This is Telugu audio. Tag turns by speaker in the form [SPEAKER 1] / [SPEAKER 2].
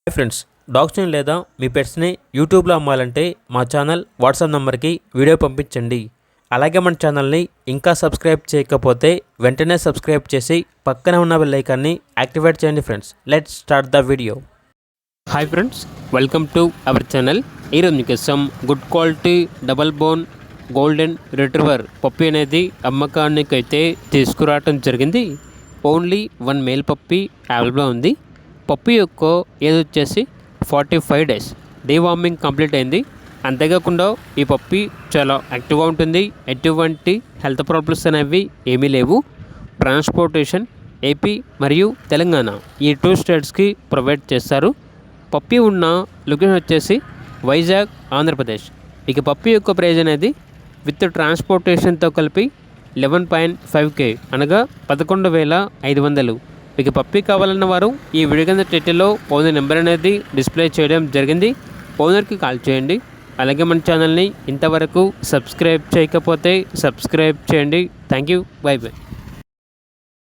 [SPEAKER 1] హాయ్ ఫ్రెండ్స్, డాగ్స్ని లేదా మీ పెట్స్ని యూట్యూబ్లో అమ్మాలంటే మా ఛానల్ వాట్సాప్ నెంబర్కి వీడియో పంపించండి. అలాగే మన ఛానల్ని ఇంకా సబ్స్క్రైబ్ చేయకపోతే వెంటనే సబ్స్క్రైబ్ చేసి పక్కనే ఉన్న బెల్ ఐకాన్ని యాక్టివేట్ చేయండి. Friends, let's start the video. Hi friends, welcome to our channel. ఈరోజు మీకోసం good quality double bone golden retriever puppy అనేది అమ్మకానికి అయితే తీసుకురావటం జరిగింది. ఓన్లీ 1 మేల్ పప్పీ అవైలబుల్ ఉంది. పప్పీ యొక్క ఏజ్ వచ్చేసి 45 డేస్. డీవార్మింగ్ కంప్లీట్ అయింది. అంతేకాకుండా ఈ పప్పీ చాలా యాక్టివ్గా ఉంటుంది. ఎటువంటి హెల్త్ ప్రాబ్లమ్స్ అనేవి ఏమీ లేవు. ట్రాన్స్పోర్టేషన్ ఏపీ మరియు తెలంగాణ ఈ 2 స్టేట్స్కి ప్రొవైడ్ చేస్తారు. పప్పీ ఉన్న లొకేషన్ వచ్చేసి వైజాగ్, ఆంధ్రప్రదేశ్. ఇక పప్పీ యొక్క ప్రైజ్ అనేది విత్ ట్రాన్స్పోర్టేషన్తో కలిపి 11.5K అనగా 11,500. మీకు పప్పీ కావాలన్న వారు ఈ వీడియో కింద టైటిల్లో ఓనర్ నెంబర్ అనేది డిస్ప్లే చేయడం జరిగింది. ఓనర్కి కాల్ చేయండి. అలాగే మన ఛానల్ని ఇంతవరకు సబ్స్క్రైబ్ చేయకపోతే సబ్స్క్రైబ్ చేయండి. Thank you. By by.